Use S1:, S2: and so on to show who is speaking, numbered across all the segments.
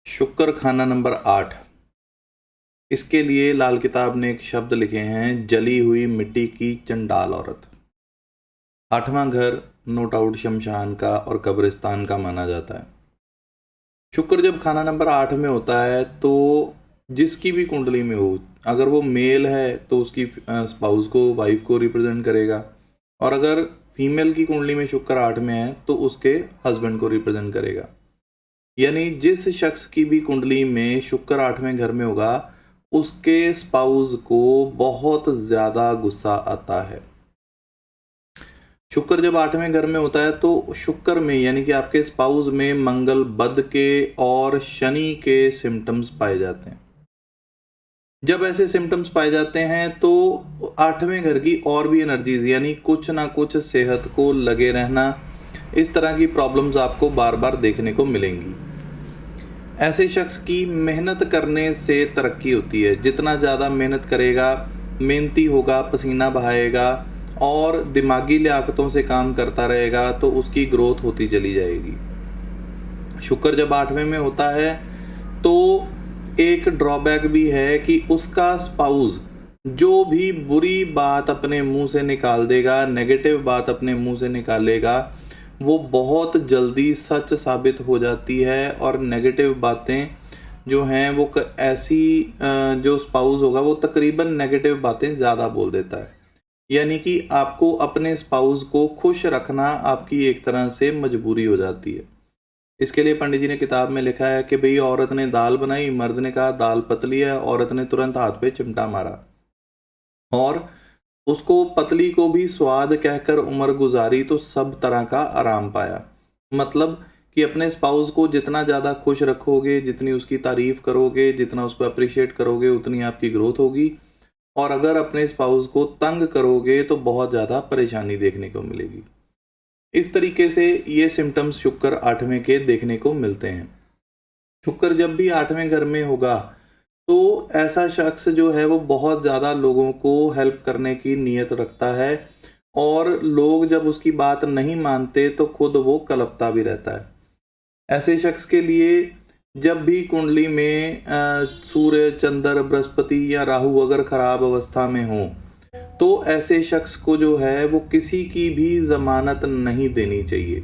S1: शुक्र खाना नंबर 8। इसके लिए लाल किताब ने एक शब्द लिखे हैं, जली हुई मिट्टी की चंडाल औरत। 8वां घर नो डाउट शमशान का और कब्रिस्तान का माना जाता है। शुक्र जब खाना नंबर 8 में होता है तो जिसकी भी कुंडली में हो, अगर वो मेल है तो उसकी स्पाउस को, वाइफ को रिप्रेजेंट करेगा, और अगर फीमेल की कुंडली में शुक्र 8 में है तो उसके हस्बैंड को रिप्रेजेंट करेगा। यानी जिस शख्स की भी कुंडली में शुक्र 8वें घर में होगा, उसके स्पाउस को बहुत ज़्यादा गुस्सा आता है। शुक्र जब 8वें घर में होता है तो शुक्र में यानी कि आपके स्पाउस में मंगल, बुध के और शनि के सिम्टम्स पाए जाते हैं। जब ऐसे सिम्टम्स पाए जाते हैं तो 8वें घर की और भी एनर्जीज यानी कुछ ना कुछ सेहत को लगे रहना, इस तरह की प्रॉब्लम्स आपको बार बार देखने को मिलेंगी। ऐसे शख्स की मेहनत करने से तरक्की होती है। जितना ज़्यादा मेहनत करेगा, मेहनती होगा, पसीना बहाएगा और दिमागी लियाकतों से काम करता रहेगा तो उसकी ग्रोथ होती चली जाएगी। शुक्र जब 8वें में होता है तो एक ड्रॉबैक भी है कि उसका स्पाउस जो भी बुरी बात अपने मुंह से निकाल देगा, नेगेटिव बात अपने मुंह से निकालेगा, वो बहुत जल्दी सच साबित हो जाती है। और नेगेटिव बातें जो हैं वो ऐसी जो स्पाउस होगा वो तकरीबन नेगेटिव बातें ज़्यादा बोल देता है। यानी कि आपको अपने स्पाउस को खुश रखना आपकी एक तरह से मजबूरी हो जाती है। इसके लिए पंडित जी ने किताब में लिखा है कि भाई औरत ने दाल बनाई, मर्द ने कहा दाल पतली है, औरत ने तुरंत हाथ पे चिमटा मारा और उसको पतली को भी स्वाद कहकर उम्र गुजारी तो सब तरह का आराम पाया। मतलब कि अपने स्पाउस को जितना ज़्यादा खुश रखोगे, जितनी उसकी तारीफ़ करोगे, जितना उसको अप्रिशिएट करोगे, उतनी आपकी ग्रोथ होगी। और अगर अपने स्पाउस को तंग करोगे तो बहुत ज़्यादा परेशानी देखने को मिलेगी। इस तरीके से ये सिम्टम्स शुक्र 8वें के देखने को मिलते हैं। शुक्र जब भी 8वें घर में होगा तो ऐसा शख्स जो है वो बहुत ज़्यादा लोगों को हेल्प करने की नीयत रखता है और लोग जब उसकी बात नहीं मानते तो खुद वो कलपता भी रहता है। ऐसे शख्स के लिए जब भी कुंडली में सूर्य, चंद्र, बृहस्पति या राहु अगर खराब अवस्था में हो तो ऐसे शख्स को जो है वो किसी की भी ज़मानत नहीं देनी चाहिए।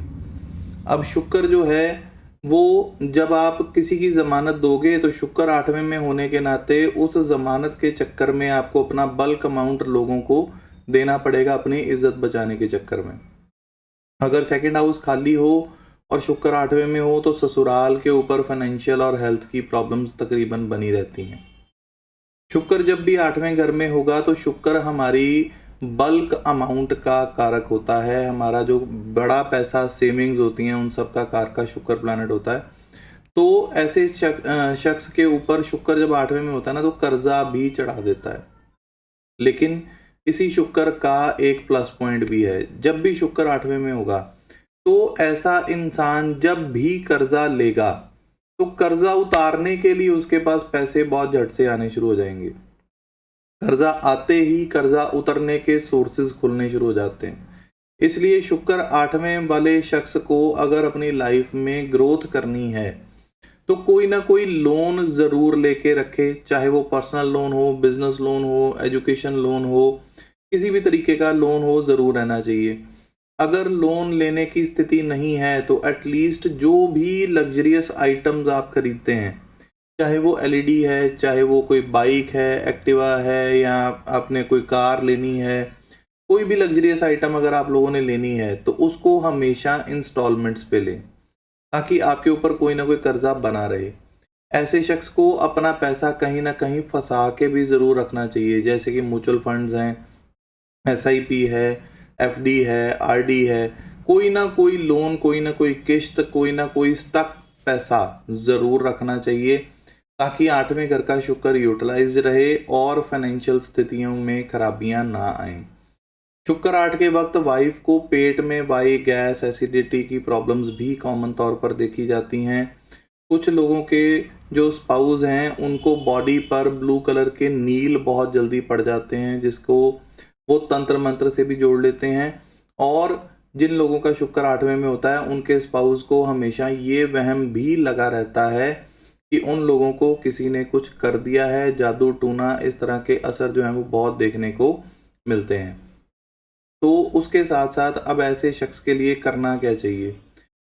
S1: अब शुक्र जो है वो जब आप किसी की ज़मानत दोगे तो शुक्र 8वें में होने के नाते उस ज़मानत के चक्कर में आपको अपना बल्क अमाउंट लोगों को देना पड़ेगा अपनी इज्जत बचाने के चक्कर में। अगर सेकंड हाउस खाली हो और शुक्र 8वें में हो तो ससुराल के ऊपर फाइनेंशियल और हेल्थ की प्रॉब्लम्स तकरीबन बनी रहती हैं। शुक्र जब भी 8वें घर में होगा तो शुक्र हमारी बल्क अमाउंट का कारक होता है। हमारा जो बड़ा पैसा सेविंग्स होती हैं उन सब का कारक का शुक्र प्लैनेट होता है। तो ऐसे शख्स के ऊपर शुक्र जब 8वें में होता है ना तो कर्जा भी चढ़ा देता है। लेकिन इसी शुक्र का एक प्लस पॉइंट भी है। जब भी शुक्र 8वें में होगा तो ऐसा इंसान जब भी कर्जा लेगा तो कर्जा उतारने के लिए उसके पास पैसे बहुत झट से आने शुरू हो जाएंगे। कर्जा आते ही कर्जा उतरने के सोर्सेज खुलने शुरू हो जाते हैं। इसलिए शुक्र 8वें वाले शख्स को अगर अपनी लाइफ में ग्रोथ करनी है तो कोई ना कोई लोन ज़रूर लेके रखे, चाहे वो पर्सनल लोन हो, बिजनेस लोन हो, एजुकेशन लोन हो, किसी भी तरीके का लोन हो, ज़रूर रहना चाहिए। अगर लोन लेने की स्थिति नहीं है तो एटलीस्ट जो भी लग्जरियस आइटम्स आप खरीदते हैं, चाहे वो एलईडी है, चाहे वो कोई बाइक है, एक्टिवा है, या आपने कोई कार लेनी है, कोई भी लग्जरियस आइटम अगर आप लोगों ने लेनी है तो उसको हमेशा इंस्टॉलमेंट्स पे लें ताकि आपके ऊपर कोई ना कोई कर्जा बना रहे। ऐसे शख्स को अपना पैसा कहीं ना कहीं फंसा के भी ज़रूर रखना चाहिए, जैसे कि म्यूचुअल फंड्स हैं, एसआईपी है, एफडी है, आरडी है। कोई ना कोई लोन, कोई ना कोई किश्त, कोई ना कोई स्टक पैसा ज़रूर रखना चाहिए ताकि 8वें घर का शुक्र यूटिलाइज रहे और फाइनेंशियल स्थितियों में खराबियां ना आएं। शुक्र 8 के वक्त वाइफ को पेट में वाई, गैस, एसिडिटी की प्रॉब्लम्स भी कॉमन तौर पर देखी जाती हैं। कुछ लोगों के जो स्पाउस हैं उनको बॉडी पर ब्लू कलर के नील बहुत जल्दी पड़ जाते हैं, जिसको वो तंत्र मंत्र से भी जोड़ लेते हैं। और जिन लोगों का शुक्र 8वें में होता है उनके स्पाउस को हमेशा ये वहम भी लगा रहता है कि उन लोगों को किसी ने कुछ कर दिया है, जादू टूना, इस तरह के असर जो हैं वो बहुत देखने को मिलते हैं। तो उसके साथ साथ अब ऐसे शख्स के लिए करना क्या चाहिए?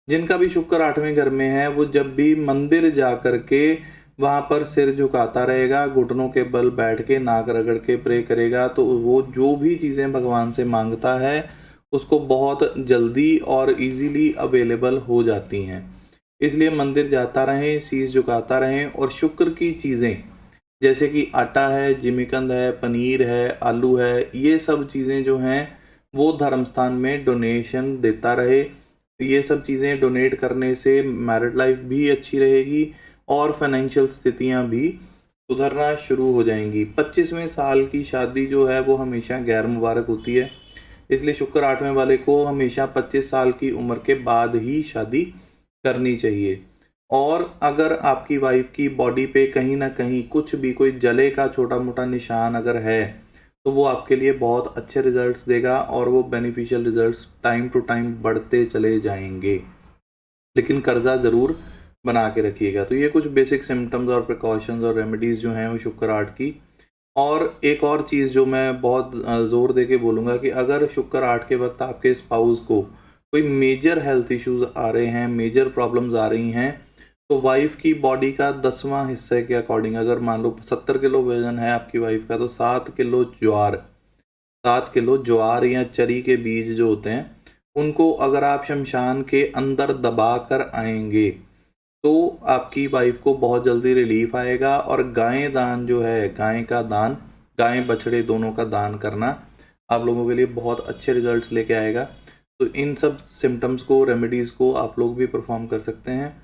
S1: जिनका भी शुक्र 8वें घर में है, वो जब भी मंदिर जा कर के वहाँ पर सिर झुकाता रहेगा, घुटनों के बल बैठ के नाक रगड़ के प्रे करेगा, तो वो जो भी चीज़ें भगवान से मांगता है उसको बहुत जल्दी और इजीली अवेलेबल हो जाती हैं। इसलिए मंदिर जाता रहें, शीश झुकाता रहें और शुक्र की चीज़ें जैसे कि आटा है, जिमीकंद है, पनीर है, आलू है, ये सब चीज़ें जो हैं वो धर्म स्थान में डोनेशन देता रहे। ये सब चीज़ें डोनेट करने से मैरिड लाइफ भी अच्छी रहेगी और फाइनेंशियल स्थितियाँ भी सुधरना शुरू हो जाएंगी। 25वें साल की शादी जो है वो हमेशा गैर मुबारक होती है, इसलिए शुक्र 8वें वाले को हमेशा 25 साल की उम्र के बाद ही शादी करनी चाहिए। और अगर आपकी वाइफ की बॉडी पे कहीं ना कहीं कुछ भी कोई जले का छोटा मोटा निशान अगर है तो वो आपके लिए बहुत अच्छे रिजल्ट्स देगा और वो beneficial results time to time बढ़ते चले जाएंगे। लेकिन कर्जा ज़रूर बना के रखिएगा। तो ये कुछ बेसिक सिम्टम्स और प्रिकॉशंस और रेमेडीज़ जो हैं वो शुक्र 8 की। और एक और चीज़ जो मैं बहुत ज़ोर दे के बोलूँगा कि अगर शुक्र 8 के वक्त आपके स्पाउस को कोई मेजर हेल्थ इश्यूज़ आ रहे हैं, मेजर प्रॉब्लम्स आ रही हैं, तो वाइफ़ की बॉडी का 10वां हिस्से के अकॉर्डिंग अगर मान लो 70 किलो वज़न है आपकी वाइफ़ का, तो 7 किलो ज्वार या चरी के बीज जो होते हैं, उनको अगर आप शमशान के अंदर दबा कर आएँगे, तो आपकी वाइफ को बहुत जल्दी रिलीफ आएगा। और गाय दान जो है, गाय का दान, गाय बछड़े दोनों का दान करना आप लोगों के लिए बहुत अच्छे रिजल्ट्स लेके आएगा। तो इन सब सिम्टम्स को, रेमेडीज़ को आप लोग भी परफॉर्म कर सकते हैं।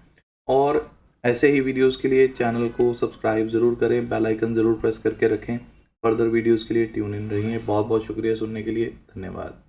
S1: और ऐसे ही वीडियोस के लिए चैनल को सब्सक्राइब ज़रूर करें, बेल आइकन ज़रूर प्रेस करके रखें। फर्दर वीडियोस के लिए ट्यून इन रहिए। बहुत बहुत शुक्रिया सुनने के लिए, धन्यवाद।